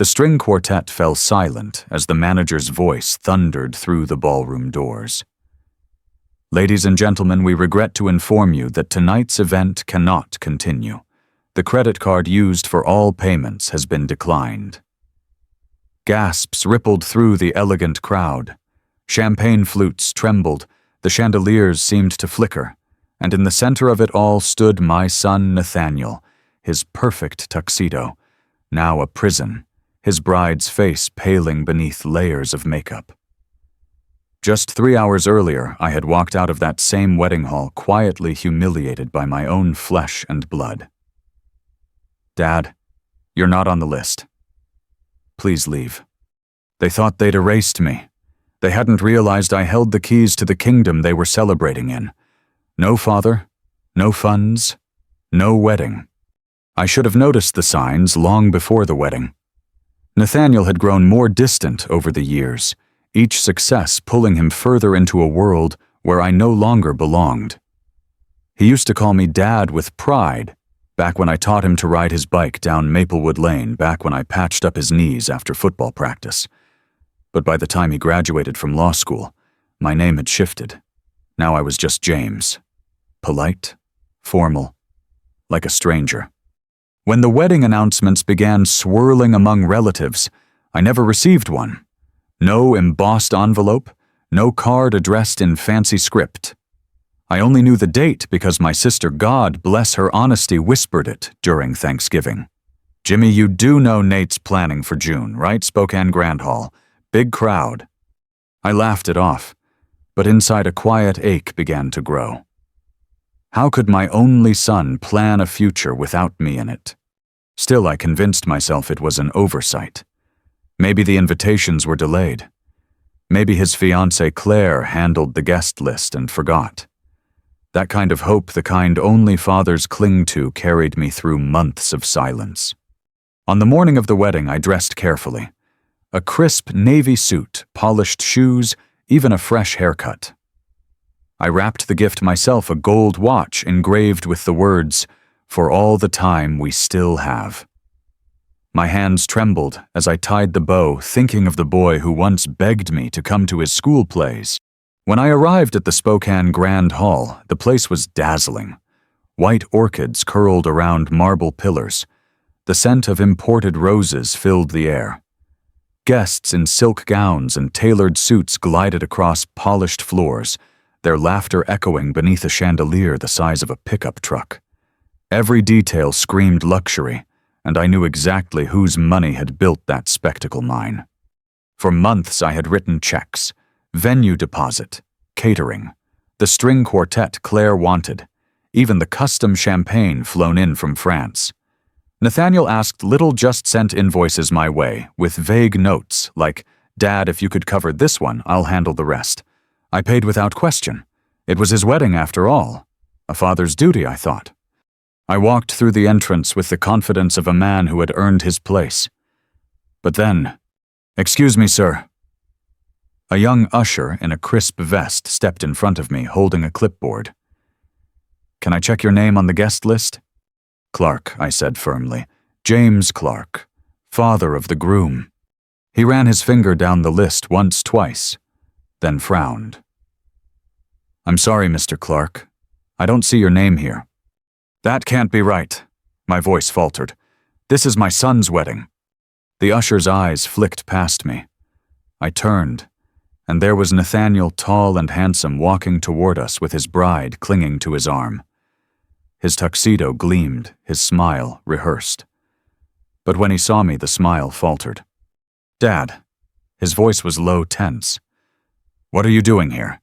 The string quartet fell silent as the manager's voice thundered through the ballroom doors. Ladies and gentlemen, we regret to inform you that tonight's event cannot continue. The credit card used for all payments has been declined. Gasps rippled through the elegant crowd. Champagne flutes trembled, the chandeliers seemed to flicker, and in the center of it all stood my son Nathaniel, his perfect tuxedo, now a prison, his bride's face paling beneath layers of makeup. Just 3 hours earlier, I had walked out of that same wedding hall quietly humiliated by my own flesh and blood. Dad, you're not on the list. Please leave. They thought they'd erased me. They hadn't realized I held the keys to the kingdom they were celebrating in. No father, no funds, no wedding. I should have noticed the signs long before the wedding. Nathaniel had grown more distant over the years, each success pulling him further into a world where I no longer belonged. He used to call me Dad with pride, back when I taught him to ride his bike down Maplewood Lane, back when I patched up his knees after football practice. But by the time he graduated from law school, my name had shifted. Now I was just James. Polite, formal, like a stranger. When the wedding announcements began swirling among relatives, I never received one. No embossed envelope, no card addressed in fancy script. I only knew the date because my sister, God bless her honesty, whispered it during Thanksgiving. Jimmy, you do know Nate's planning for June, right? Spokane Grand Hall. Big crowd. I laughed it off, but inside a quiet ache began to grow. How could my only son plan a future without me in it? Still, I convinced myself it was an oversight. Maybe the invitations were delayed. Maybe his fiancée Claire handled the guest list and forgot. That kind of hope, the kind only fathers cling to, carried me through months of silence. On the morning of the wedding, I dressed carefully. A crisp navy suit, polished shoes, even a fresh haircut. I wrapped the gift myself, a gold watch engraved with the words, "For all the time we still have." My hands trembled as I tied the bow, thinking of the boy who once begged me to come to his school plays. When I arrived at the Spokane Grand Hall, the place was dazzling. White orchids curled around marble pillars. The scent of imported roses filled the air. Guests in silk gowns and tailored suits glided across polished floors, their laughter echoing beneath a chandelier the size of a pickup truck. Every detail screamed luxury, and I knew exactly whose money had built that spectacle mine. For months I had written checks, venue deposit, catering, the string quartet Claire wanted, even the custom champagne flown in from France. Nathaniel asked little just-sent invoices my way, with vague notes like, "Dad, if you could cover this one, I'll handle the rest." I paid without question. It was his wedding after all. A father's duty, I thought. I walked through the entrance with the confidence of a man who had earned his place. But then, "Excuse me, sir." A young usher in a crisp vest stepped in front of me, holding a clipboard. "Can I check your name on the guest list?" "Clark," I said firmly. "James Clark, father of the groom." He ran his finger down the list once, twice, then frowned. "I'm sorry, Mr. Clark. I don't see your name here." "That can't be right," my voice faltered. "This is my son's wedding." The usher's eyes flicked past me. I turned, and there was Nathaniel, tall and handsome, walking toward us with his bride clinging to his arm. His tuxedo gleamed, his smile rehearsed. But when he saw me, the smile faltered. "Dad," his voice was low, tense. "What are you doing here?"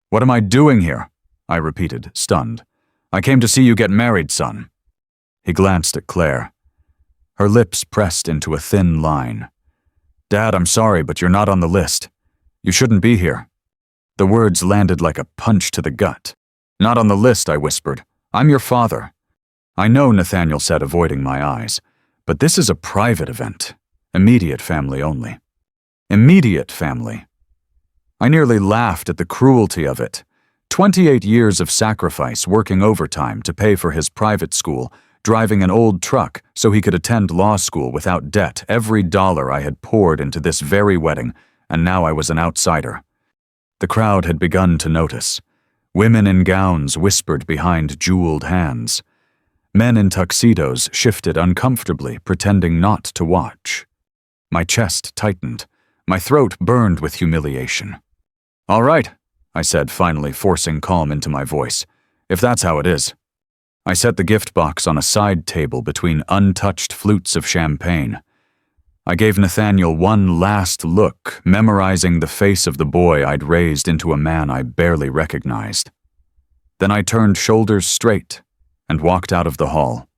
"What am I doing here?" I repeated, stunned. "I came to see you get married, son." He glanced at Claire. Her lips pressed into a thin line. "Dad, I'm sorry, but you're not on the list. You shouldn't be here." The words landed like a punch to the gut. "Not on the list," I whispered. "I'm your father." "I know," Nathaniel said, avoiding my eyes, "but this is a private event. Immediate family only." Immediate family. I nearly laughed at the cruelty of it. 28 years of sacrifice, working overtime to pay for his private school, driving an old truck so he could attend law school without debt every dollar I had poured into this very wedding, and now I was an outsider. The crowd had begun to notice. Women in gowns whispered behind jeweled hands. Men in tuxedos shifted uncomfortably, pretending not to watch. My chest tightened. My throat burned with humiliation. "All right," I said, finally forcing calm into my voice, "if that's how it is." I set the gift box on a side table between untouched flutes of champagne. I gave Nathaniel one last look, memorizing the face of the boy I'd raised into a man I barely recognized. Then I turned shoulders straight and walked out of the hall.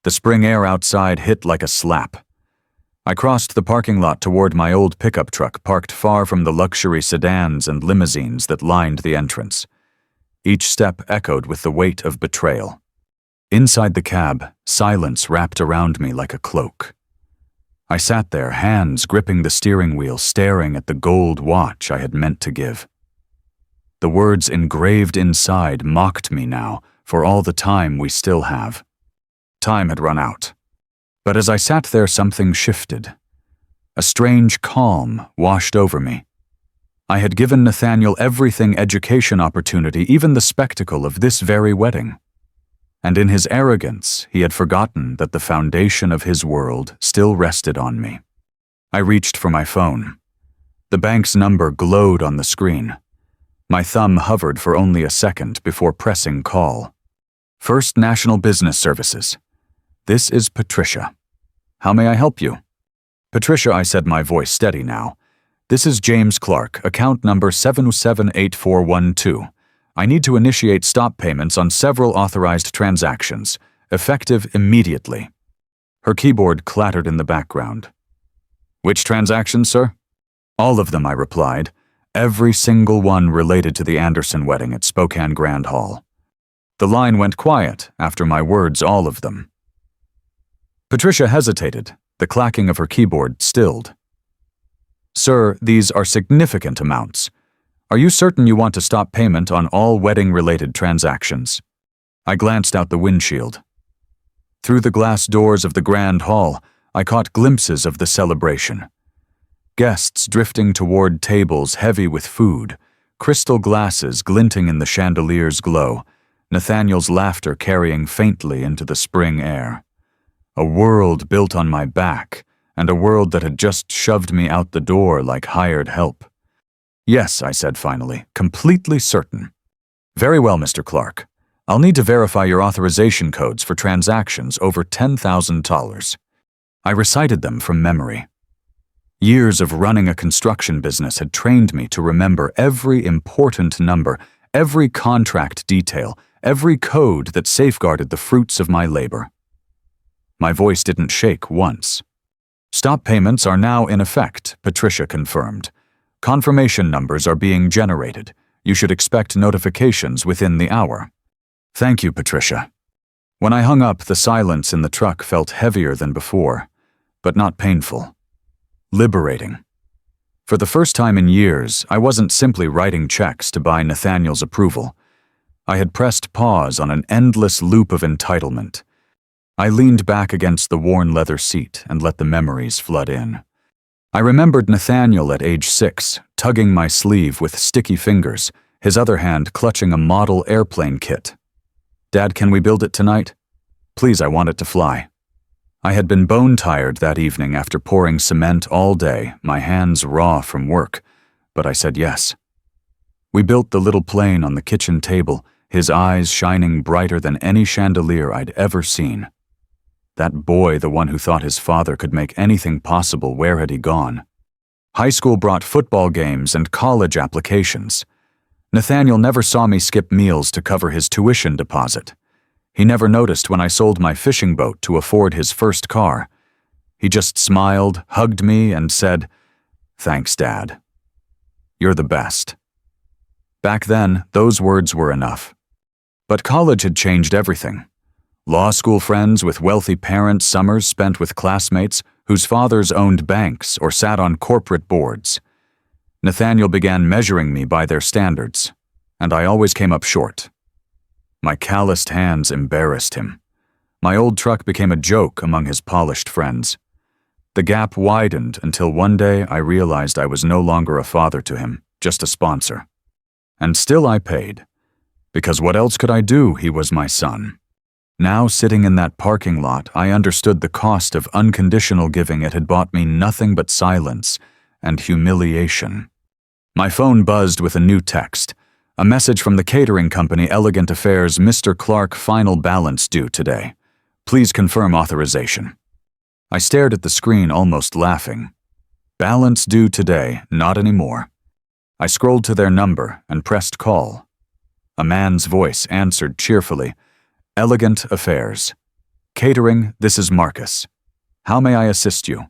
The spring air outside hit like a slap. I crossed the parking lot toward my old pickup truck parked far from the luxury sedans and limousines that lined the entrance. Each step echoed with the weight of betrayal. Inside the cab, silence wrapped around me like a cloak. I sat there, hands gripping the steering wheel, staring at the gold watch I had meant to give. The words engraved inside mocked me now for all the time we still have. Time had run out. But as I sat there, something shifted. A strange calm washed over me. I had given Nathaniel everything: education opportunity, even the spectacle of this very wedding. And in his arrogance, he had forgotten that the foundation of his world still rested on me. I reached for my phone. The bank's number glowed on the screen. My thumb hovered for only a second before pressing call. First National Business Services. This is Patricia. How may I help you? Patricia, I said, my voice steady now. This is James Clark, account number 778412. I need to initiate stop payments on several authorized transactions, effective immediately. Her keyboard clattered in the background. Which transactions, sir? All of them, I replied. Every single one related to the Anderson wedding at Spokane Grand Hall. The line went quiet after my words, all of them. Patricia hesitated. The clacking of her keyboard stilled. Sir, these are significant amounts. Are you certain you want to stop payment on all wedding-related transactions? I glanced out the windshield. Through the glass doors of the Grand Hall, I caught glimpses of the celebration. Guests drifting toward tables heavy with food, crystal glasses glinting in the chandelier's glow, Nathaniel's laughter carrying faintly into the spring air. A world built on my back, and a world that had just shoved me out the door like hired help. Yes, I said finally, completely certain. Very well, Mr. Clark. I'll need to verify your authorization codes for transactions over $10,000. I recited them from memory. Years of running a construction business had trained me to remember every important number, every contract detail, every code that safeguarded the fruits of my labor. My voice didn't shake once. Stop payments are now in effect, Patricia confirmed. Confirmation numbers are being generated. You should expect notifications within the hour. Thank you, Patricia. When I hung up, the silence in the truck felt heavier than before, but not painful. Liberating. For the first time in years, I wasn't simply writing checks to buy Nathaniel's approval. I had pressed pause on an endless loop of entitlement. I leaned back against the worn leather seat and let the memories flood in. I remembered Nathaniel at age 6, tugging my sleeve with sticky fingers, his other hand clutching a model airplane kit. Dad, can we build it tonight? Please, I want it to fly. I had been bone-tired that evening after pouring cement all day, my hands raw from work, but I said yes. We built the little plane on the kitchen table, his eyes shining brighter than any chandelier I'd ever seen. That boy, the one who thought his father could make anything possible, where had he gone? High school brought football games and college applications. Nathaniel never saw me skip meals to cover his tuition deposit. He never noticed when I sold my fishing boat to afford his first car. He just smiled, hugged me, and said, "Thanks, Dad. You're the best." Back then, those words were enough. But college had changed everything. Law school friends with wealthy parents, summers spent with classmates whose fathers owned banks or sat on corporate boards. Nathaniel began measuring me by their standards, and I always came up short. My calloused hands embarrassed him. My old truck became a joke among his polished friends. The gap widened until one day I realized I was no longer a father to him, just a sponsor. And still I paid. Because what else could I do? He was my son. Now, sitting in that parking lot, I understood the cost of unconditional giving. It had bought me nothing but silence and humiliation. My phone buzzed with a new text. A message from the catering company Elegant Affairs. Mr. Clark, final balance due today. Please confirm authorization. I stared at the screen, almost laughing. Balance due today, not anymore. I scrolled to their number and pressed call. A man's voice answered cheerfully. Elegant Affairs. Catering, this is Marcus. How may I assist you?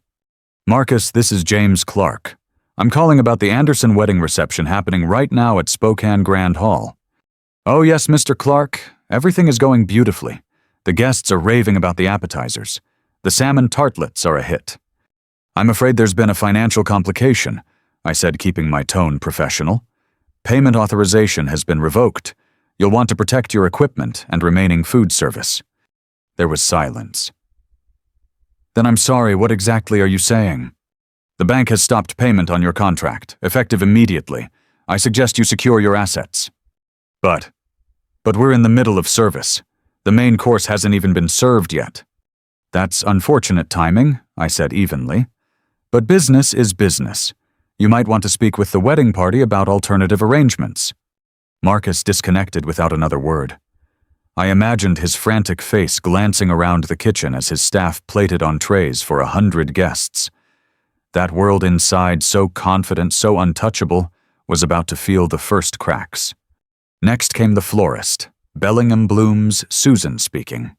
Marcus, this is James Clark. I'm calling about the Anderson wedding reception happening right now at Spokane Grand Hall. Oh yes, Mr. Clark, everything is going beautifully. The guests are raving about the appetizers. The salmon tartlets are a hit. I'm afraid there's been a financial complication, I said, keeping my tone professional. Payment authorization has been revoked. You'll want to protect your equipment and remaining food service. There was silence. Then I'm sorry, what exactly are you saying? The bank has stopped payment on your contract, effective immediately. I suggest you secure your assets. But we're in the middle of service. The main course hasn't even been served yet. That's unfortunate timing, I said evenly. But business is business. You might want to speak with the wedding party about alternative arrangements. Marcus disconnected without another word. I imagined his frantic face glancing around the kitchen as his staff plated on trays for 100 guests. That world inside, so confident, so untouchable, was about to feel the first cracks. Next came the florist, Bellingham Bloom's Susan speaking.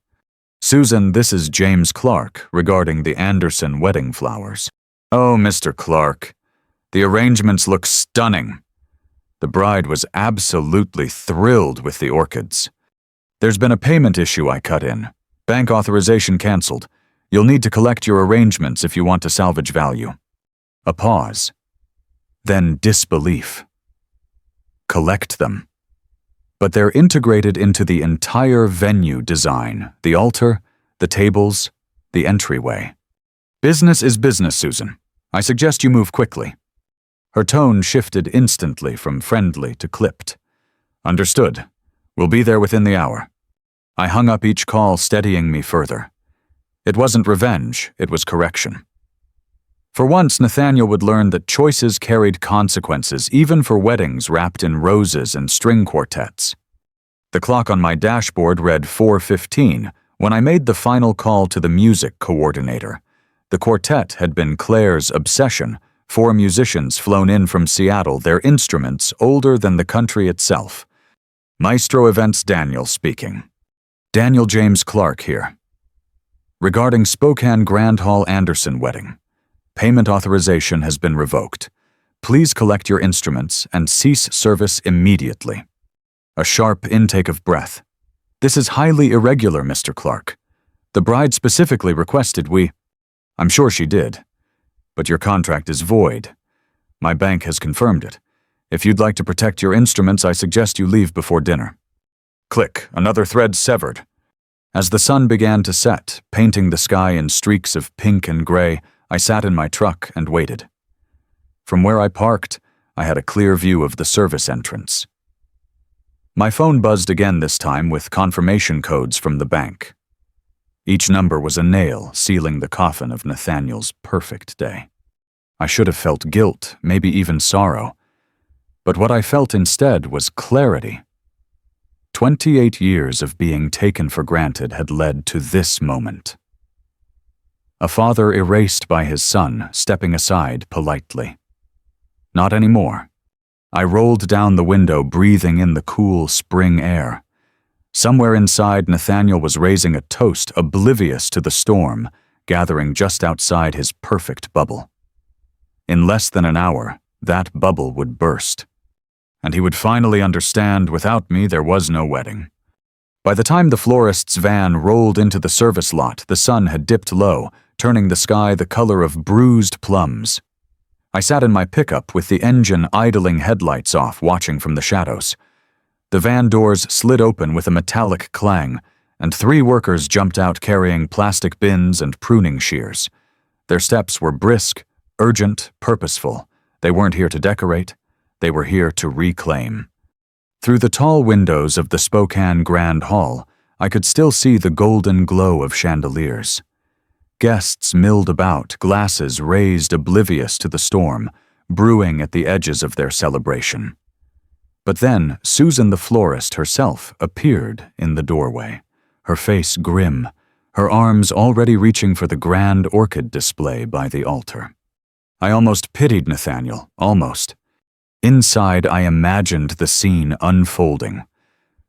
Susan, this is James Clark regarding the Anderson wedding flowers. Oh, Mr. Clark, the arrangements look stunning. The bride was absolutely thrilled with the orchids. There's been a payment issue I cut in. Bank authorization canceled. You'll need to collect your arrangements if you want to salvage value. A pause. Then disbelief. Collect them. But they're integrated into the entire venue design, the altar, the tables, the entryway. Business is business, Susan. I suggest you move quickly. Her tone shifted instantly from friendly to clipped. Understood. We'll be there within the hour. I hung up each call, steadying me further. It wasn't revenge, it was correction. For once, Nathaniel would learn that choices carried consequences, even for weddings wrapped in roses and string quartets. The clock on my dashboard read 4:15 when I made the final call to the music coordinator. The quartet had been Claire's obsession. 4 musicians flown in from Seattle, their instruments older than the country itself. Maestro Events Daniel speaking. Daniel James Clark here. Regarding Spokane Grand Hall Anderson wedding. Payment authorization has been revoked. Please collect your instruments and cease service immediately. A sharp intake of breath. This is highly irregular, Mr. Clark. The bride specifically requested I'm sure she did. But your contract is void. My bank has confirmed it. If you'd like to protect your instruments, I suggest you leave before dinner. Click, another thread severed. As the sun began to set, painting the sky in streaks of pink and gray, I sat in my truck and waited. From where I parked, I had a clear view of the service entrance. My phone buzzed again, this time with confirmation codes from the bank. Each number was a nail sealing the coffin of Nathaniel's perfect day. I should have felt guilt, maybe even sorrow. But what I felt instead was clarity. 28 years of being taken for granted had led to this moment. A father erased by his son, stepping aside politely. Not anymore. I rolled down the window, breathing in the cool spring air. Somewhere inside, Nathaniel was raising a toast, oblivious to the storm, gathering just outside his perfect bubble. In less than an hour, that bubble would burst. And he would finally understand, without me, there was no wedding. By the time the florist's van rolled into the service lot, the sun had dipped low, turning the sky the color of bruised plums. I sat in my pickup with the engine idling, headlights off, watching from the shadows. The van doors slid open with a metallic clang, and 3 workers jumped out carrying plastic bins and pruning shears. Their steps were brisk, urgent, purposeful. They weren't here to decorate. They were here to reclaim. Through the tall windows of the Spokane Grand Hall, I could still see the golden glow of chandeliers. Guests milled about, glasses raised oblivious to the storm, brewing at the edges of their celebration. But then Susan the florist herself appeared in the doorway, her face grim, her arms already reaching for the grand orchid display by the altar. I almost pitied Nathaniel, almost. Inside, I imagined the scene unfolding.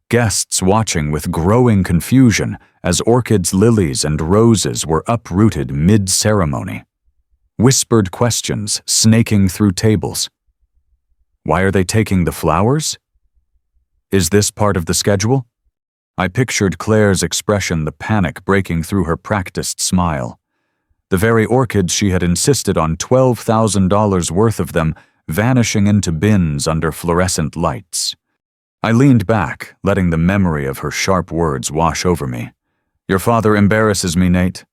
Guests watching with growing confusion as orchids, lilies, and roses were uprooted mid-ceremony. Whispered questions snaking through tables. Why are they taking the flowers? Is this part of the schedule? I pictured Claire's expression, the panic breaking through her practiced smile. The very orchids she had insisted on, $12,000 worth of them, vanishing into bins under fluorescent lights. I leaned back, letting the memory of her sharp words wash over me. Your father embarrasses me, Nate.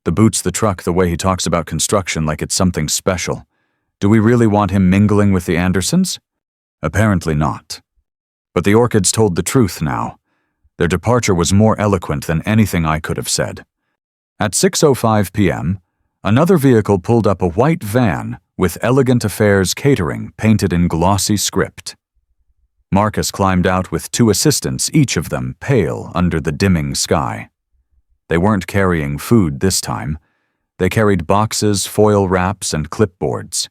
The boot's the truck, the way he talks about construction like it's something special. Do we really want him mingling with the Andersons? Apparently not. But the orchids told the truth now. Their departure was more eloquent than anything I could have said. At 6:05 p.m., another vehicle pulled up, a white van with Elegant Affairs Catering painted in glossy script. Marcus climbed out with 2 assistants, each of them pale under the dimming sky. They weren't carrying food this time. They carried boxes, foil wraps, and clipboards.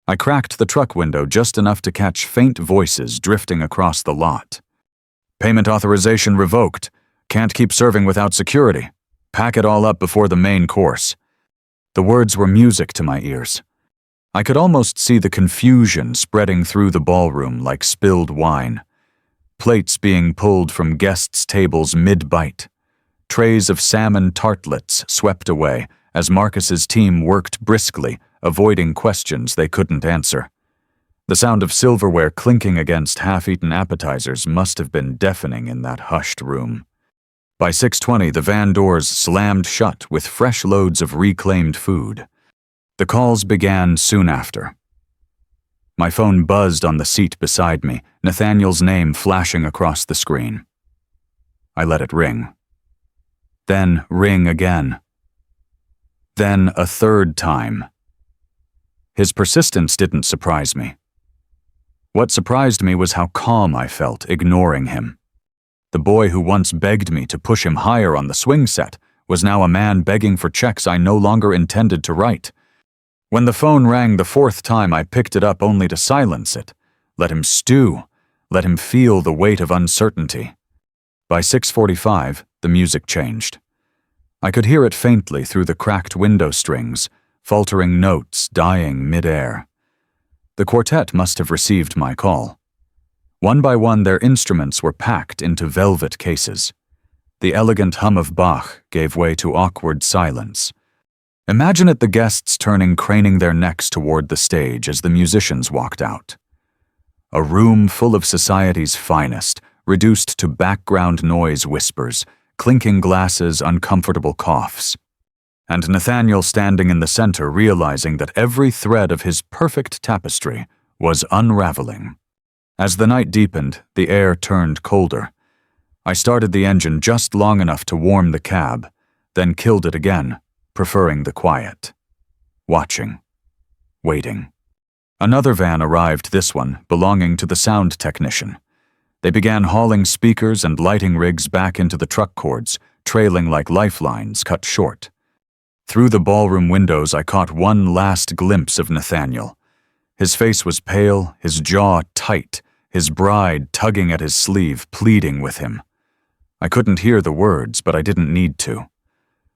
I cracked the truck window just enough to catch faint voices drifting across the lot. Payment authorization revoked. Can't keep serving without security. Pack it all up before the main course. The words were music to my ears. I could almost see the confusion spreading through the ballroom like spilled wine. Plates being pulled from guests' tables mid-bite. Trays of salmon tartlets swept away as Marcus's team worked briskly, avoiding questions they couldn't answer. The sound of silverware clinking against half-eaten appetizers must have been deafening in that hushed room. By 6:20, the van doors slammed shut with fresh loads of reclaimed food. The calls began soon after. My phone buzzed on the seat beside me, Nathaniel's name flashing across the screen. I let it ring. Then ring again. Then a third time. His persistence didn't surprise me. What surprised me was how calm I felt, ignoring him. The boy who once begged me to push him higher on the swing set was now a man begging for checks I no longer intended to write. When the phone rang the 4th time, I picked it up only to silence it. Let him stew. Let him feel the weight of uncertainty. By 6:45, the music changed. I could hear it faintly through the cracked window strings, faltering notes dying mid-air. The quartet must have received my call. One by one, their instruments were packed into velvet cases. The elegant hum of Bach gave way to awkward silence. Imagine it, the guests turning, craning their necks toward the stage as the musicians walked out. A room full of society's finest, reduced to background noise whispers, clinking glasses, uncomfortable coughs. And Nathaniel standing in the center, realizing that every thread of his perfect tapestry was unraveling. As the night deepened, the air turned colder. I started the engine just long enough to warm the cab, then killed it again, preferring the quiet. Watching. Waiting. Another van arrived, this one belonging to the sound technician. They began hauling speakers and lighting rigs back into the truck cords, trailing like lifelines cut short. Through the ballroom windows, I caught one last glimpse of Nathaniel. His face was pale, his jaw tight, his bride tugging at his sleeve, pleading with him. I couldn't hear the words, but I didn't need to.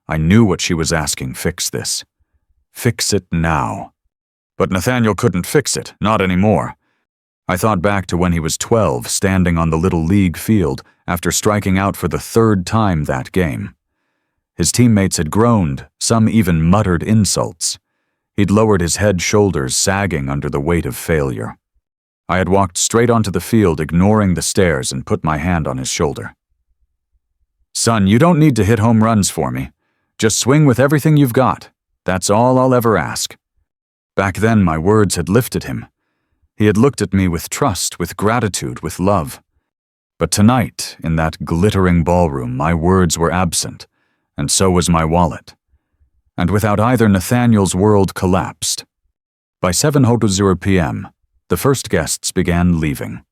I knew what she was asking: fix this. Fix it now. But Nathaniel couldn't fix it, not anymore. I thought back to when he was 12, standing on the Little League field after striking out for the 3rd time that game. His teammates had groaned, some even muttered insults. He'd lowered his head, shoulders sagging under the weight of failure. I had walked straight onto the field, ignoring the stares, and put my hand on his shoulder. Son, you don't need to hit home runs for me. Just swing with everything you've got. That's all I'll ever ask. Back then, my words had lifted him. He had looked at me with trust, with gratitude, with love. But tonight, in that glittering ballroom, my words were absent, and so was my wallet. And without either, Nathaniel's world collapsed. By 7:00 p.m., the first guests began leaving.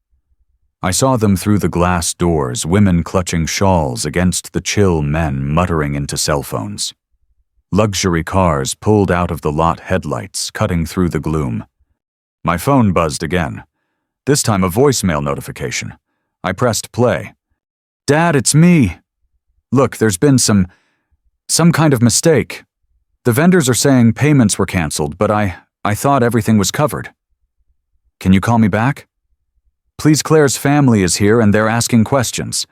I saw them through the glass doors, women clutching shawls against the chill men muttering into cell phones. Luxury cars pulled out of the lot headlights, cutting through the gloom. My phone buzzed again, this time a voicemail notification. I pressed play. Dad, it's me. Look, there's been some kind of mistake. The vendors are saying payments were canceled, but I thought everything was covered. Can you call me back? Please, Claire's family is here and they're asking questions.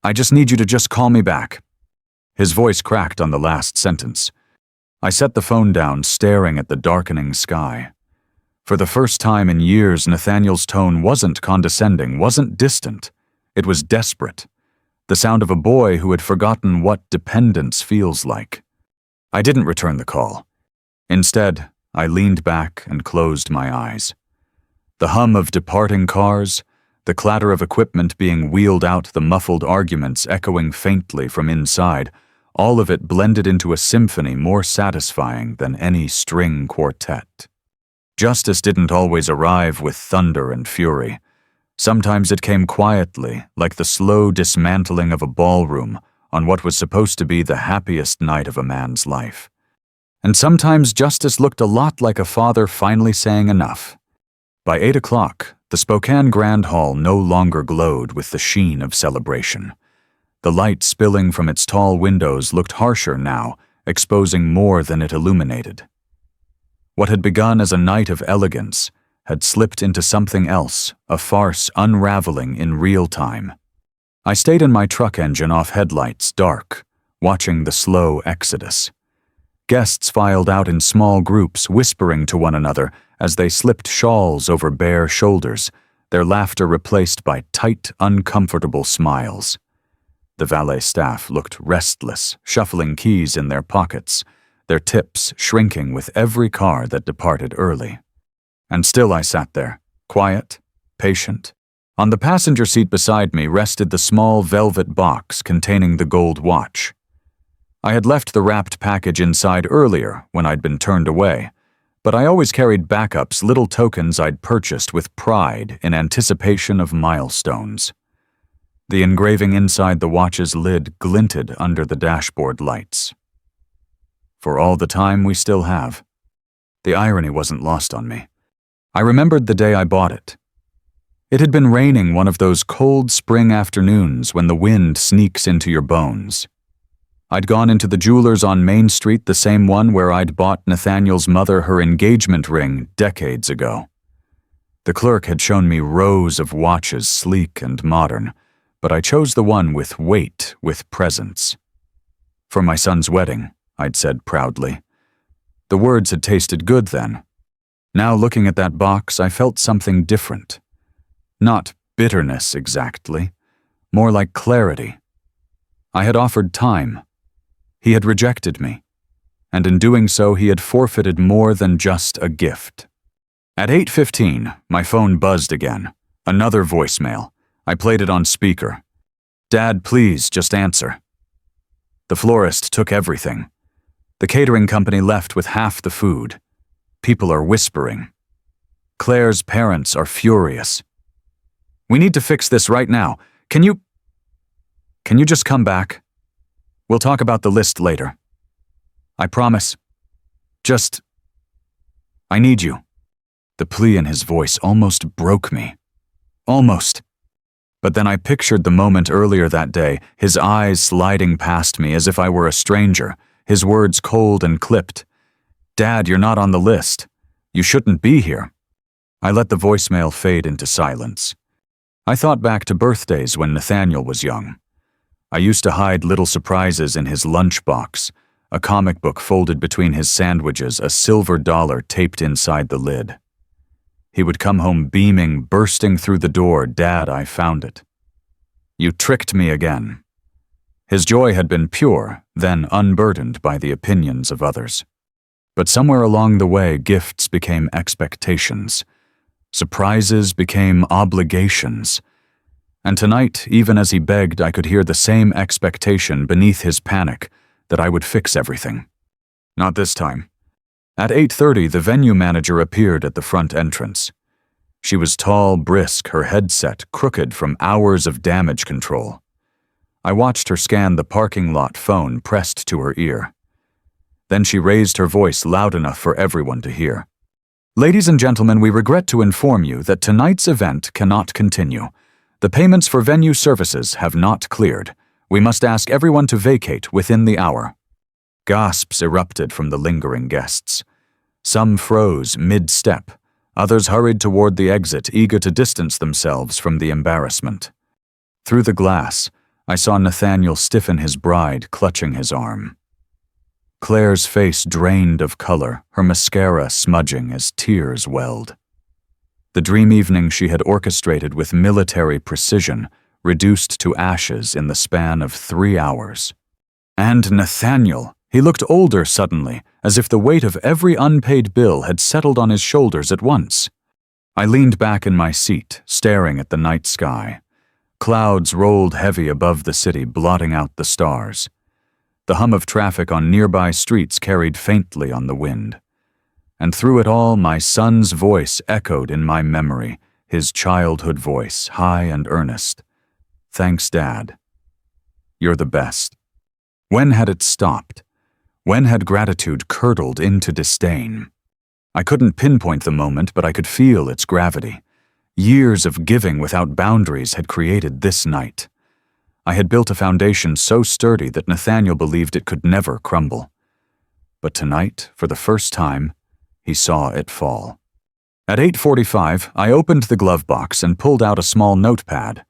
I just need you to just call me back. His voice cracked on the last sentence. I set the phone down, staring at the darkening sky. For the first time in years, Nathaniel's tone wasn't condescending, wasn't distant. It was desperate. The sound of a boy who had forgotten what dependence feels like. I didn't return the call. Instead, I leaned back and closed my eyes. The hum of departing cars, the clatter of equipment being wheeled out, the muffled arguments echoing faintly from inside, all of it blended into a symphony more satisfying than any string quartet. Justice didn't always arrive with thunder and fury. Sometimes it came quietly, like the slow dismantling of a ballroom on what was supposed to be the happiest night of a man's life. And sometimes justice looked a lot like a father finally saying enough. By 8 o'clock, the Spokane Grand Hall no longer glowed with the sheen of celebration. The light spilling from its tall windows looked harsher now, exposing more than it illuminated. What had begun as a night of elegance had slipped into something else, a farce unraveling in real time. I stayed in my truck engine off headlights, dark, watching the slow exodus. Guests filed out in small groups, whispering to one another as they slipped shawls over bare shoulders, their laughter replaced by tight, uncomfortable smiles. The valet staff looked restless, shuffling keys in their pockets, their tips shrinking with every car that departed early. And still I sat there, quiet, patient. On the passenger seat beside me rested the small velvet box containing the gold watch. I had left the wrapped package inside earlier when I'd been turned away, but I always carried backups, little tokens I'd purchased with pride in anticipation of milestones. The engraving inside the watch's lid glinted under the dashboard lights. For all the time we still have. The irony wasn't lost on me. I remembered the day I bought it. It had been raining one of those cold spring afternoons when the wind sneaks into your bones. I'd gone into the jeweler's on Main Street, the same one where I'd bought Nathaniel's mother her engagement ring decades ago. The clerk had shown me rows of watches, sleek and modern, but I chose the one with weight, with presence. For my son's wedding, I'd said proudly. The words had tasted good then. Now looking at that box, I felt something different. Not bitterness exactly, more like clarity. I had offered time. He had rejected me, and in doing so he had forfeited more than just a gift. At 8:15, my phone buzzed again. Another voicemail. I played it on speaker. Dad, please, just answer. The florist took everything. The catering company left with half the food. People are whispering. Claire's parents are furious. We need to fix this right now. Can you just come back? We'll talk about the list later. I promise. I need you. The plea in his voice almost broke me. Almost. But then I pictured the moment earlier that day, his eyes sliding past me as if I were a stranger, his words cold and clipped. Dad, you're not on the list. You shouldn't be here. I let the voicemail fade into silence. I thought back to birthdays when Nathaniel was young. I used to hide little surprises in his lunchbox, a comic book folded between his sandwiches, a silver dollar taped inside the lid. He would come home beaming, bursting through the door, Dad, I found it. You tricked me again. His joy had been pure, then unburdened by the opinions of others. But somewhere along the way, gifts became expectations. Surprises became obligations. And tonight, even as he begged, I could hear the same expectation beneath his panic that I would fix everything. Not this time. At 8:30, the venue manager appeared at the front entrance. She was tall, brisk, her headset crooked from hours of damage control. I watched her scan the parking lot phone pressed to her ear. Then she raised her voice loud enough for everyone to hear. "Ladies and gentlemen, we regret to inform you that tonight's event cannot continue. The payments for venue services have not cleared. We must ask everyone to vacate within the hour." Gasps erupted from the lingering guests. Some froze mid-step. Others hurried toward the exit, eager to distance themselves from the embarrassment. Through the glass, I saw Nathaniel stiffen his bride, clutching his arm. Claire's face drained of color, her mascara smudging as tears welled. The dream evening she had orchestrated with military precision reduced to ashes in the span of 3 hours. And Nathaniel, he looked older suddenly, as if the weight of every unpaid bill had settled on his shoulders at once. I leaned back in my seat, staring at the night sky. Clouds rolled heavy above the city, blotting out the stars. The hum of traffic on nearby streets carried faintly on the wind. And through it all, my son's voice echoed in my memory, his childhood voice, high and earnest. "Thanks, Dad. You're the best." When had it stopped? When had gratitude curdled into disdain? I couldn't pinpoint the moment, but I could feel its gravity. Years of giving without boundaries had created this night. I had built a foundation so sturdy that Nathaniel believed it could never crumble. But tonight, for the first time, he saw it fall. At 8:45, I opened the glove box and pulled out a small notepad.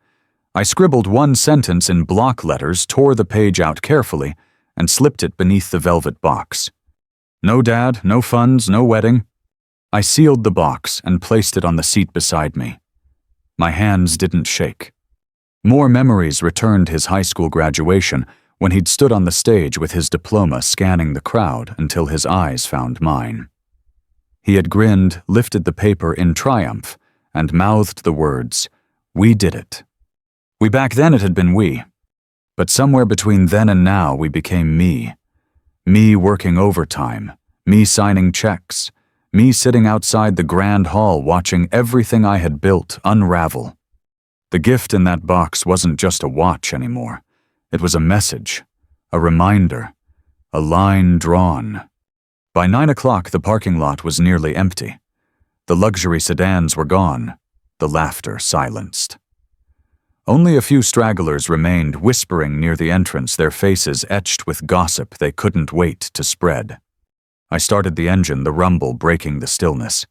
I scribbled one sentence in block letters, tore the page out carefully, and slipped it beneath the velvet box. No dad, no funds, no wedding. I sealed the box and placed it on the seat beside me. My hands didn't shake. More memories returned his high school graduation when he'd stood on the stage with his diploma scanning the crowd until his eyes found mine. He had grinned, lifted the paper in triumph, and mouthed the words, "We did it." Back then it had been we. But somewhere between then and now we became me. Me working overtime, me signing checks, me sitting outside the grand hall watching everything I had built unravel. The gift in that box wasn't just a watch anymore. It was a message, a reminder, a line drawn. By 9 o'clock, the parking lot was nearly empty. The luxury sedans were gone, the laughter silenced. Only a few stragglers remained, whispering near the entrance, their faces etched with gossip they couldn't wait to spread. I started the engine, the rumble breaking the stillness.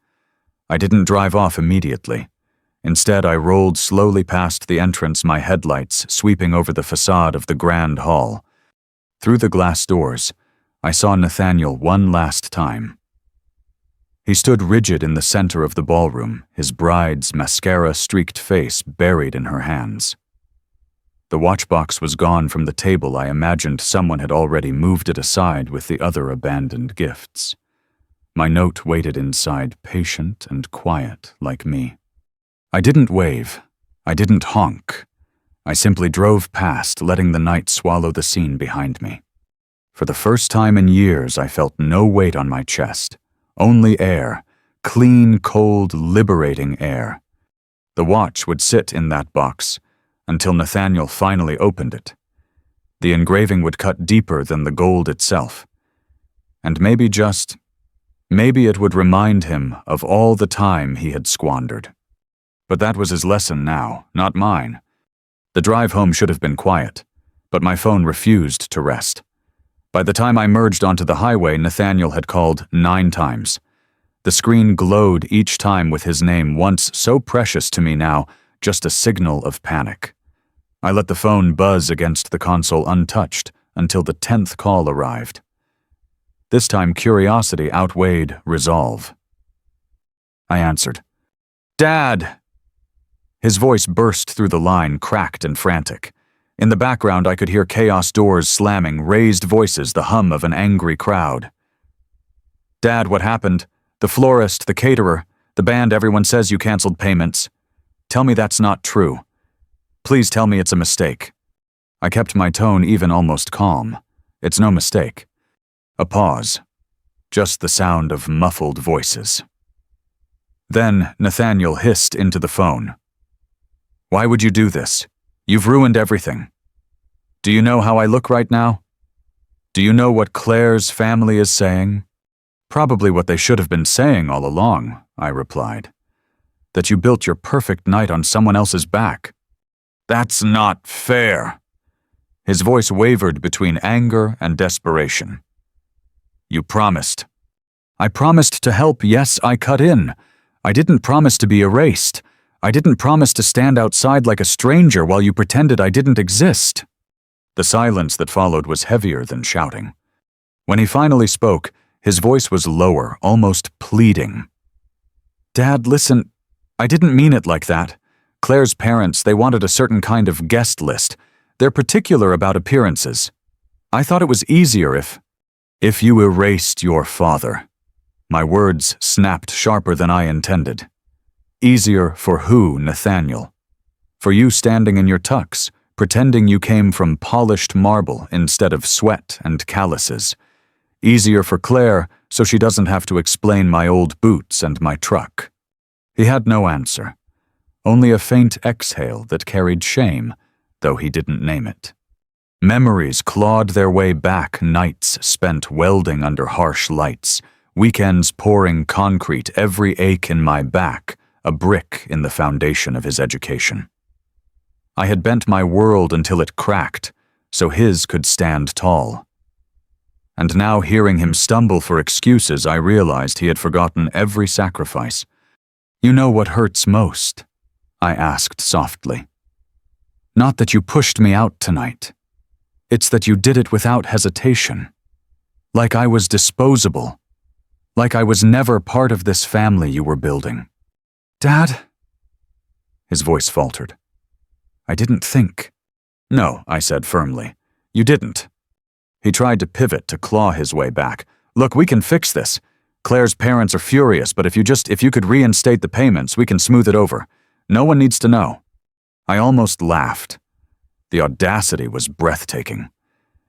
I didn't drive off immediately. Instead, I rolled slowly past the entrance, my headlights sweeping over the facade of the grand hall. Through the glass doors, I saw Nathaniel one last time. He stood rigid in the center of the ballroom, his bride's mascara-streaked face buried in her hands. The watchbox was gone from the table. I imagined someone had already moved it aside with the other abandoned gifts. My note waited inside, patient and quiet like me. I didn't wave. I didn't honk. I simply drove past, letting the night swallow the scene behind me. For the first time in years, I felt no weight on my chest. Only air. Clean, cold, liberating air. The watch would sit in that box until Nathaniel finally opened it. The engraving would cut deeper than the gold itself. And maybe it would remind him of all the time he had squandered. But that was his lesson now, not mine. The drive home should have been quiet, but my phone refused to rest. By the time I merged onto the highway, Nathaniel had called 9 times. The screen glowed each time with his name, once so precious to me, now just a signal of panic. I let the phone buzz against the console untouched until the 10th call arrived. This time curiosity outweighed resolve. I answered. "Dad!" His voice burst through the line, cracked and frantic. In the background, I could hear chaos doors slamming, raised voices, the hum of an angry crowd. "Dad, what happened? The florist, the caterer, the band, everyone says you canceled payments. Tell me that's not true. Please tell me it's a mistake." I kept my tone even, almost calm. "It's no mistake." A pause. Just the sound of muffled voices. Then Nathaniel hissed into the phone. "Why would you do this? You've ruined everything. Do you know how I look right now? Do you know what Claire's family is saying?" "Probably what they should have been saying all along," I replied. "That you built your perfect night on someone else's back." "That's not fair." His voice wavered between anger and desperation. "You promised." "I promised to help, yes, I cut in. I didn't promise to be erased. I didn't promise to stand outside like a stranger while you pretended I didn't exist." The silence that followed was heavier than shouting. When he finally spoke, his voice was lower, almost pleading. "Dad, listen, I didn't mean it like that. Claire's parents, they wanted a certain kind of guest list. They're particular about appearances. I thought it was easier if you erased your father." My words snapped sharper than I intended. "Easier for who, Nathaniel? For you standing in your tux, pretending you came from polished marble instead of sweat and calluses. Easier for Claire so she doesn't have to explain my old boots and my truck." He had no answer, only a faint exhale that carried shame, though he didn't name it. Memories clawed their way back, nights spent welding under harsh lights, weekends pouring concrete, every ache in my back, a brick in the foundation of his education. I had bent my world until it cracked, so his could stand tall. And now, hearing him stumble for excuses, I realized he had forgotten every sacrifice. "You know what hurts most?" I asked softly. "Not that you pushed me out tonight. It's that you did it without hesitation. Like I was disposable. Like I was never part of this family you were building." "Dad?" His voice faltered. "I didn't think." "No," I said firmly. "You didn't." He tried to pivot, to claw his way back. "Look, we can fix this. Claire's parents are furious, but if you could reinstate the payments, we can smooth it over. No one needs to know." I almost laughed. The audacity was breathtaking.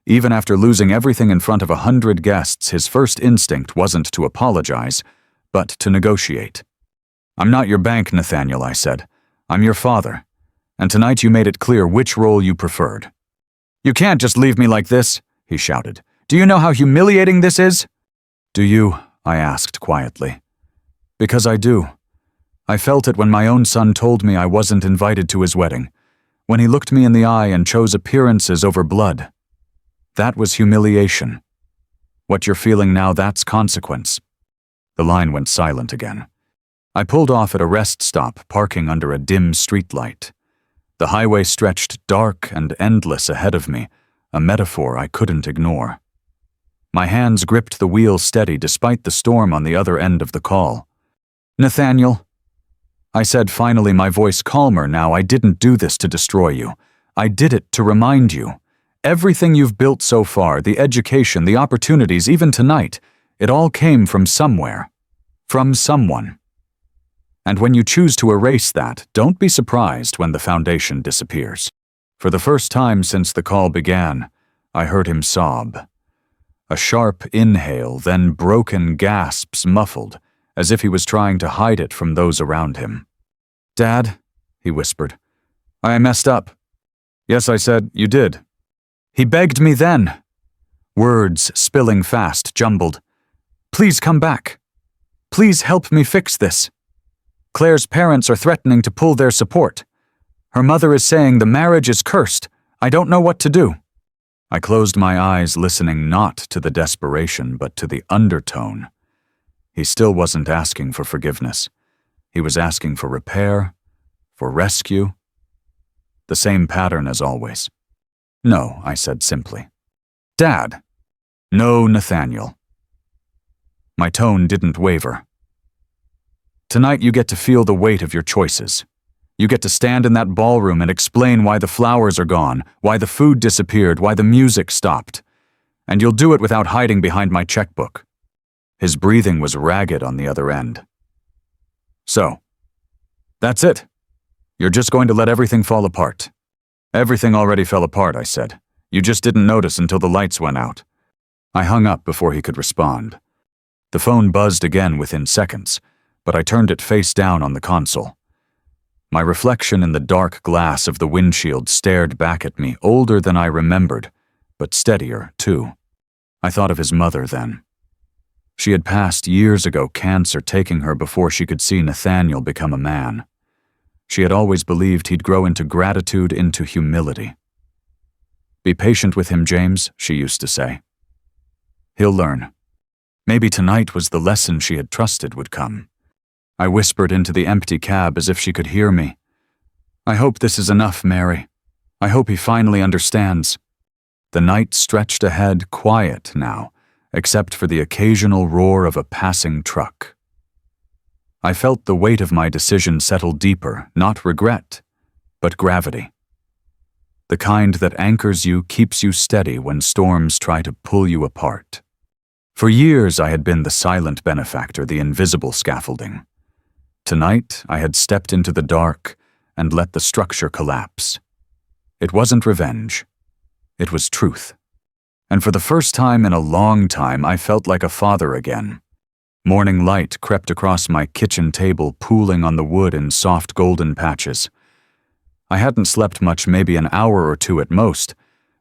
Even after losing everything in front of 100 guests, his first instinct wasn't to apologize, but to negotiate. "I'm not your bank, Nathaniel," I said. "I'm your father. And tonight you made it clear which role you preferred." "You can't just leave me like this," he shouted. "Do you know how humiliating this is?" "Do you?" I asked quietly. "Because I do. I felt it when my own son told me I wasn't invited to his wedding, when he looked me in the eye and chose appearances over blood. That was humiliation. What you're feeling now, that's consequence." The line went silent again. I pulled off at a rest stop, parking under a dim streetlight. The highway stretched dark and endless ahead of me, a metaphor I couldn't ignore. My hands gripped the wheel steady despite the storm on the other end of the call. "Nathaniel," I said finally, my voice calmer now, "I didn't do this to destroy you. I did it to remind you. Everything you've built so far, the education, the opportunities, even tonight, it all came from somewhere. From someone. And when you choose to erase that, don't be surprised when the foundation disappears." For the first time since the call began, I heard him sob. A sharp inhale, then broken gasps, muffled, as if he was trying to hide it from those around him. "Dad," he whispered, "I messed up." "Yes," I said, "you did." "He begged me then." Words spilling fast, jumbled. "Please come back. Please help me fix this. Claire's parents are threatening to pull their support. Her mother is saying the marriage is cursed. I don't know what to do." I closed my eyes, listening not to the desperation, but to the undertone. He still wasn't asking for forgiveness. He was asking for repair, for rescue. The same pattern as always. "No," I said simply. "Dad." "No, Nathaniel." My tone didn't waver. "Tonight you get to feel the weight of your choices. You get to stand in that ballroom and explain why the flowers are gone, why the food disappeared, why the music stopped. And you'll do it without hiding behind my checkbook." His breathing was ragged on the other end. "So, that's it. You're just going to let everything fall apart." "Everything already fell apart," I said. "You just didn't notice until the lights went out." I hung up before he could respond. The phone buzzed again within seconds, but I turned it face down on the console. My reflection in the dark glass of the windshield stared back at me, older than I remembered, but steadier, too. I thought of his mother then. She had passed years ago, cancer taking her before she could see Nathaniel become a man. She had always believed he'd grow into gratitude, into humility. "Be patient with him, James," she used to say. "He'll learn." Maybe tonight was the lesson she had trusted would come. I whispered into the empty cab as if she could hear me. "I hope this is enough, Mary. I hope he finally understands." The night stretched ahead, quiet now, except for the occasional roar of a passing truck. I felt the weight of my decision settle deeper, not regret, but gravity. The kind that anchors you, keeps you steady when storms try to pull you apart. For years I had been the silent benefactor, the invisible scaffolding. Tonight I had stepped into the dark and let the structure collapse. It wasn't revenge. It was truth. And for the first time in a long time, I felt like a father again. Morning light crept across my kitchen table, pooling on the wood in soft golden patches. I hadn't slept much, maybe an hour or two at most,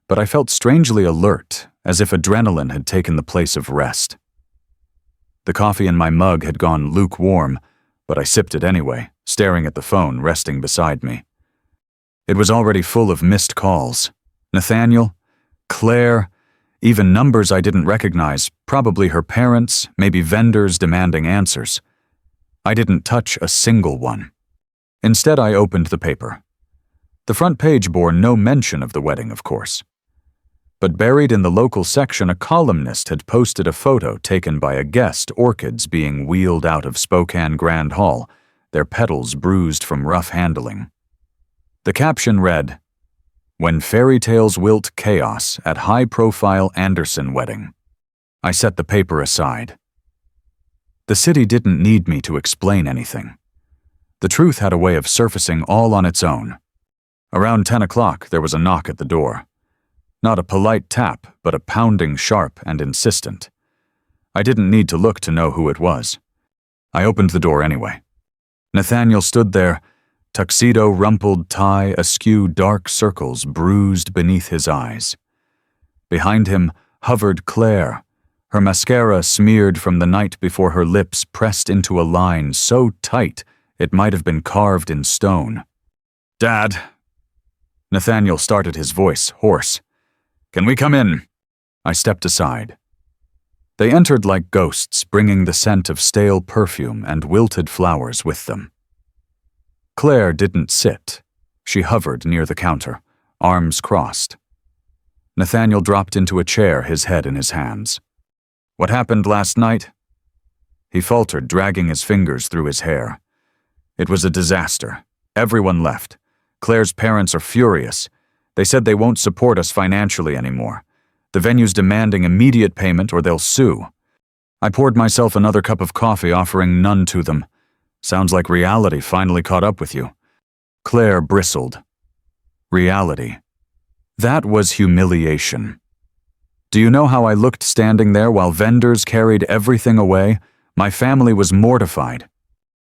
but I felt strangely alert, as if adrenaline had taken the place of rest. The coffee in my mug had gone lukewarm, but I sipped it anyway, staring at the phone resting beside me. It was already full of missed calls. Nathaniel, Claire, even numbers I didn't recognize, probably her parents, maybe vendors demanding answers. I didn't touch a single one. Instead, I opened the paper. The front page bore no mention of the wedding, of course. But buried in the local section, a columnist had posted a photo taken by a guest, orchids being wheeled out of Spokane Grand Hall, their petals bruised from rough handling. The caption read, "When fairy tales wilt chaos at high-profile Anderson wedding." I set the paper aside. The city didn't need me to explain anything. The truth had a way of surfacing all on its own. Around 10 o'clock, there was a knock at the door. Not a polite tap, but a pounding sharp and insistent. I didn't need to look to know who it was. I opened the door anyway. Nathaniel stood there, tuxedo, rumpled tie, askew, dark circles bruised beneath his eyes. Behind him hovered Claire, her mascara smeared from the night before, her lips pressed into a line so tight it might have been carved in stone. "Dad." Nathaniel started, his voice hoarse. "Can we come in?" I stepped aside. They entered like ghosts, bringing the scent of stale perfume and wilted flowers with them. Claire didn't sit. She hovered near the counter, arms crossed. Nathaniel dropped into a chair, his head in his hands. "What happened last night?" He faltered, dragging his fingers through his hair. "It was a disaster. Everyone left. Claire's parents are furious. They said they won't support us financially anymore. The venue's demanding immediate payment or they'll sue. I poured myself another cup of coffee, offering none to them. Sounds like reality finally caught up with you." Claire bristled. Reality. That was humiliation. Do you know how I looked standing there while vendors carried everything away? My family was mortified.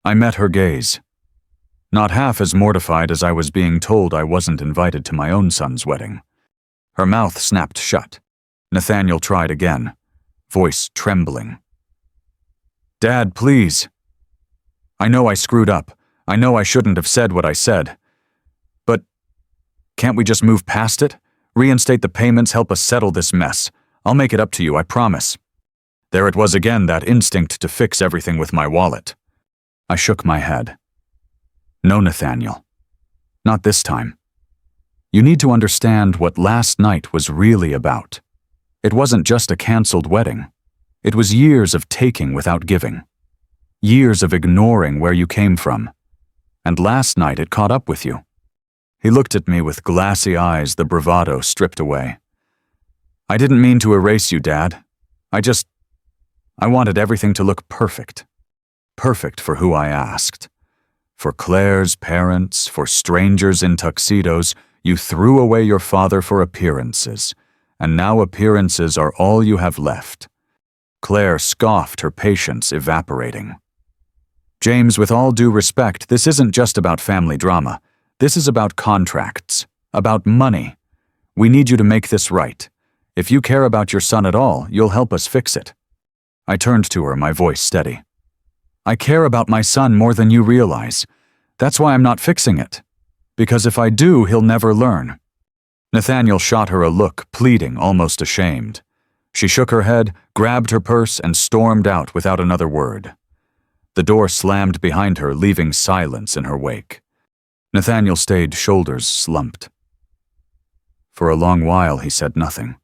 I met her gaze. Not half as mortified as I was being told I wasn't invited to my own son's wedding. Her mouth snapped shut. Nathaniel tried again, voice trembling. "Dad, please. I know I screwed up. I know I shouldn't have said what I said. But can't we just move past it? Reinstate the payments, help us settle this mess. I'll make it up to you, I promise." There it was again, that instinct to fix everything with my wallet. I shook my head. "No, Nathaniel. Not this time. You need to understand what last night was really about. It wasn't just a canceled wedding. It was years of taking without giving. Years of ignoring where you came from. And last night it caught up with you." He looked at me with glassy eyes, the bravado stripped away. "I didn't mean to erase you, Dad. I wanted everything to look perfect. Perfect for who I asked. For Claire's parents, for strangers in tuxedos, you threw away your father for appearances, and now appearances are all you have left." Claire scoffed, her patience evaporating. "James, with all due respect, this isn't just about family drama. This is about contracts, about money. We need you to make this right. If you care about your son at all, you'll help us fix it." I turned to her, my voice steady. "I care about my son more than you realize. That's why I'm not fixing it. Because if I do, he'll never learn." Nathaniel shot her a look, pleading, almost ashamed. She shook her head, grabbed her purse, and stormed out without another word. The door slammed behind her, leaving silence in her wake. Nathaniel stayed, shoulders slumped. For a long while he said nothing,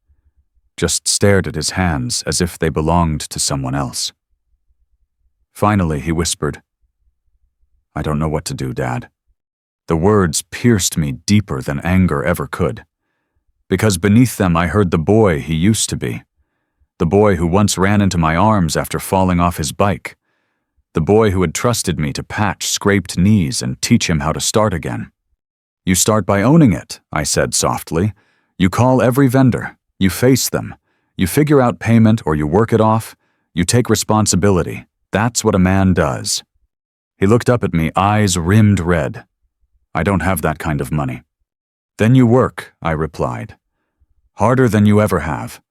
just stared at his hands as if they belonged to someone else. Finally he whispered, "I don't know what to do, Dad." The words pierced me deeper than anger ever could, because beneath them I heard the boy he used to be, the boy who once ran into my arms after falling off his bike, the boy who had trusted me to patch scraped knees and teach him how to start again. "You start by owning it," I said softly. "You call every vendor, you face them, you figure out payment or you work it off, you take responsibility. That's what a man does." He looked up at me, eyes rimmed red. "I don't have that kind of money." "Then you work," I replied. "Harder than you ever have.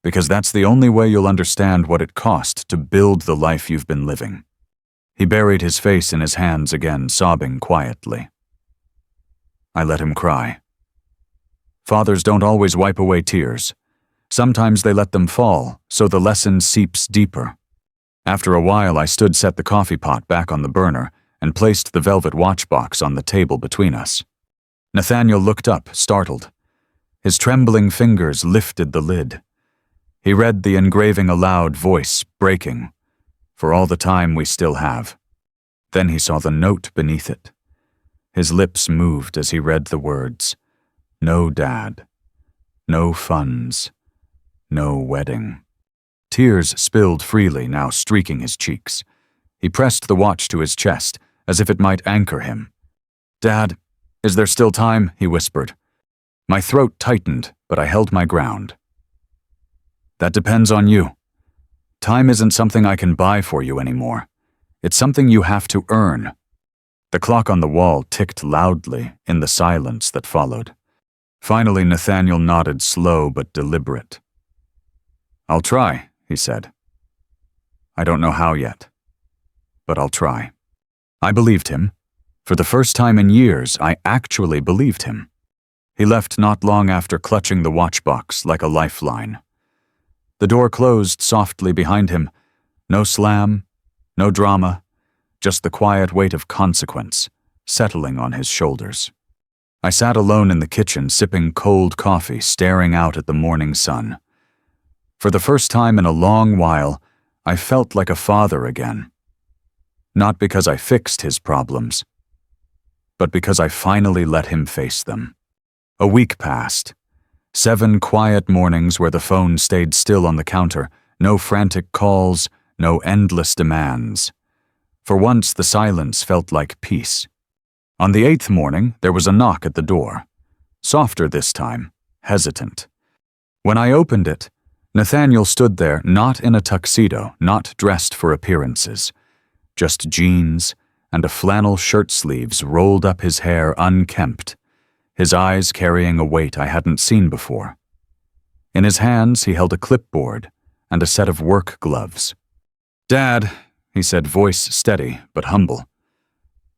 Because that's the only way you'll understand what it cost to build the life you've been living." He buried his face in his hands again, sobbing quietly. I let him cry. Fathers don't always wipe away tears. Sometimes they let them fall, so the lesson seeps deeper. After a while, I set the coffee pot back on the burner and placed the velvet watchbox on the table between us. Nathaniel looked up, startled. His trembling fingers lifted the lid. He read the engraving aloud, voice breaking. "For all the time we still have." Then he saw the note beneath it. His lips moved as he read the words, "No dad, no funds, no wedding." Tears spilled freely, now streaking his cheeks. He pressed the watch to his chest, as if it might anchor him. "Dad, is there still time?" he whispered. My throat tightened, but I held my ground. "That depends on you. Time isn't something I can buy for you anymore. It's something you have to earn." The clock on the wall ticked loudly in the silence that followed. Finally, Nathaniel nodded, slow but deliberate. "I'll try," he said. "I don't know how yet, but I'll try." I believed him. For the first time in years, I actually believed him. He left not long after, clutching the watchbox like a lifeline. The door closed softly behind him. No slam, no drama, just the quiet weight of consequence settling on his shoulders. I sat alone in the kitchen, sipping cold coffee, staring out at the morning sun. For the first time in a long while, I felt like a father again. Not because I fixed his problems, but because I finally let him face them. A week passed. 7 quiet mornings where the phone stayed still on the counter, no frantic calls, no endless demands. For once, the silence felt like peace. On the 8th morning, there was a knock at the door. Softer this time, hesitant. When I opened it, Nathaniel stood there, not in a tuxedo, not dressed for appearances. Just jeans and a flannel shirt sleeves rolled up his hair unkempt, his eyes carrying a weight I hadn't seen before. In his hands, he held a clipboard and a set of work gloves. "Dad," he said, voice steady but humble.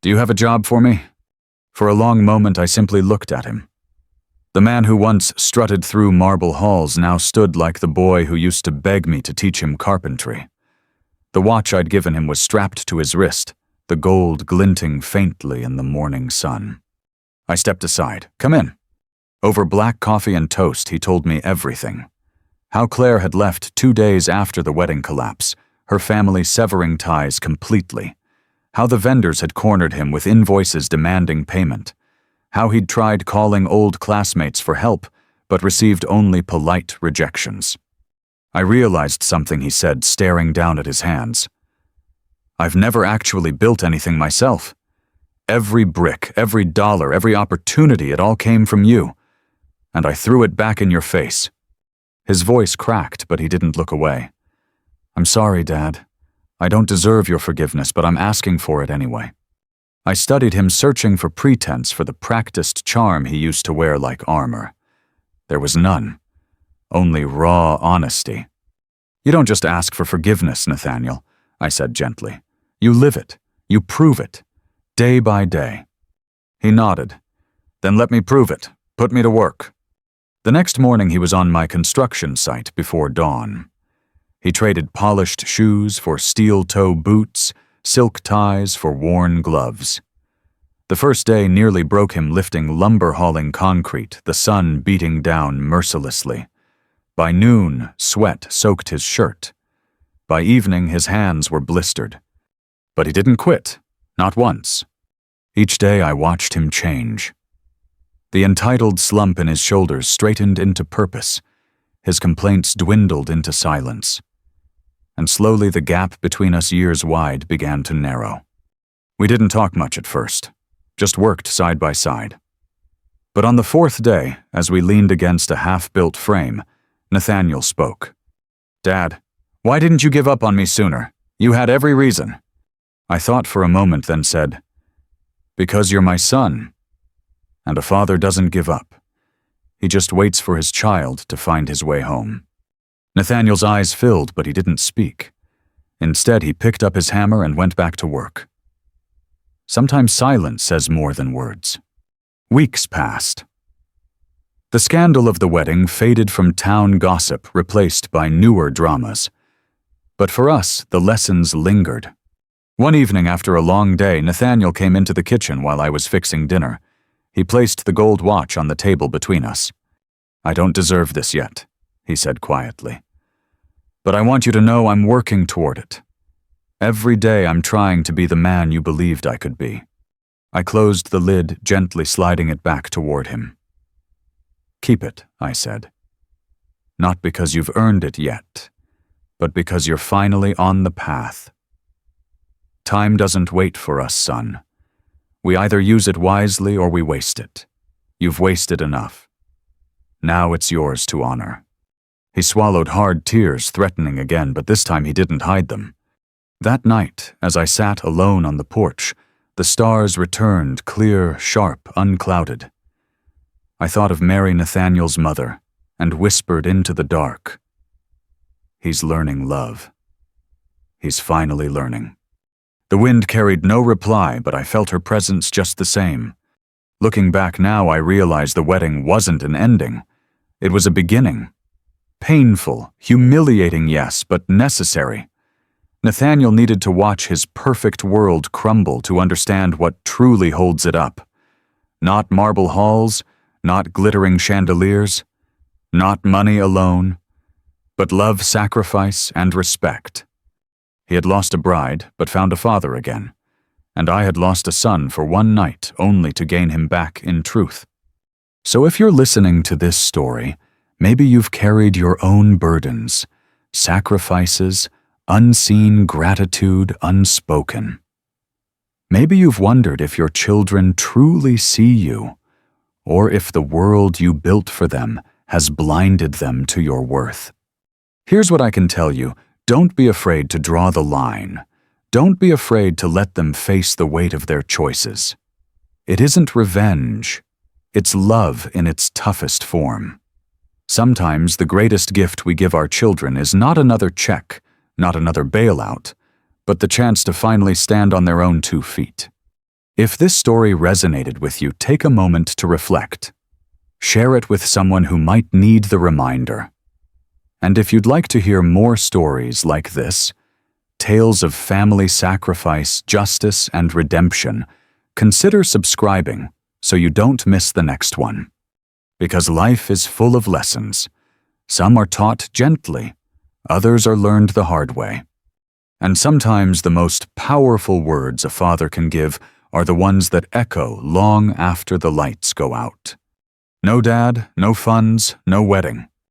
"Do you have a job for me?" For a long moment, I simply looked at him. The man who once strutted through marble halls now stood like the boy who used to beg me to teach him carpentry. The watch I'd given him was strapped to his wrist, the gold glinting faintly in the morning sun. I stepped aside. "Come in." Over black coffee and toast, he told me everything. How Claire had left 2 days after the wedding collapse, her family severing ties completely. How the vendors had cornered him with invoices demanding payment. How he'd tried calling old classmates for help, but received only polite rejections. I realized something he said, staring down at his hands. I've never actually built anything myself. Every brick, every dollar, every opportunity, it all came from you. And I threw it back in your face. His voice cracked, but he didn't look away. I'm sorry, Dad. I don't deserve your forgiveness, but I'm asking for it anyway. I studied him, searching for pretense for the practiced charm he used to wear like armor. There was none. Only raw honesty. You don't just ask for forgiveness, Nathaniel, I said gently. You live it. You prove it. Day by day. He nodded. Then let me prove it. Put me to work. The next morning he was on my construction site before dawn. He traded polished shoes for steel-toe boots, silk ties for worn gloves. The first day nearly broke him lifting lumber-hauling concrete, the sun beating down mercilessly. By noon, sweat soaked his shirt. By evening, his hands were blistered. But he didn't quit, not once. Each day I watched him change. The entitled slump in his shoulders straightened into purpose. His complaints dwindled into silence. And slowly the gap between us years wide began to narrow. We didn't talk much at first, just worked side by side. But on the fourth day, as we leaned against a half-built frame, Nathaniel spoke. Dad, why didn't you give up on me sooner? You had every reason. I thought for a moment, then said, Because you're my son. And a father doesn't give up. He just waits for his child to find his way home. Nathaniel's eyes filled, but he didn't speak. Instead, he picked up his hammer and went back to work. Sometimes silence says more than words. Weeks passed. The scandal of the wedding faded from town gossip, replaced by newer dramas. But for us, the lessons lingered. One evening after a long day, Nathaniel came into the kitchen while I was fixing dinner. He placed the gold watch on the table between us. I don't deserve this yet, he said quietly. But I want you to know I'm working toward it. Every day I'm trying to be the man you believed I could be. I closed the lid, gently sliding it back toward him. Keep it, I said. Not because you've earned it yet, but because you're finally on the path. Time doesn't wait for us, son. We either use it wisely or we waste it. You've wasted enough. Now it's yours to honor. He swallowed hard tears, threatening again, but this time he didn't hide them. That night, as I sat alone on the porch, the stars returned, clear, sharp, unclouded. I thought of Mary Nathaniel's mother and whispered into the dark. He's learning love. He's finally learning. The wind carried no reply, but I felt her presence just the same. Looking back now, I realized the wedding wasn't an ending. It was a beginning. Painful, humiliating, yes, but necessary. Nathaniel needed to watch his perfect world crumble to understand what truly holds it up. Not marble halls, not glittering chandeliers, not money alone, but love, sacrifice, and respect. He had lost a bride, but found a father again, and I had lost a son for one night only to gain him back in truth. So if you're listening to this story, maybe you've carried your own burdens, sacrifices, unseen gratitude unspoken. Maybe you've wondered if your children truly see you, or if the world you built for them has blinded them to your worth. Here's what I can tell you. Don't be afraid to draw the line. Don't be afraid to let them face the weight of their choices. It isn't revenge. It's love in its toughest form. Sometimes the greatest gift we give our children is not another check, not another bailout, but the chance to finally stand on their own 2 feet. If this story resonated with you, take a moment to reflect. Share it with someone who might need the reminder. And if you'd like to hear more stories like this, tales of family sacrifice, justice, and redemption, consider subscribing so you don't miss the next one. Because life is full of lessons. Some are taught gently, others are learned the hard way. And sometimes the most powerful words a father can give are the ones that echo long after the lights go out. No dad, no funds, no wedding.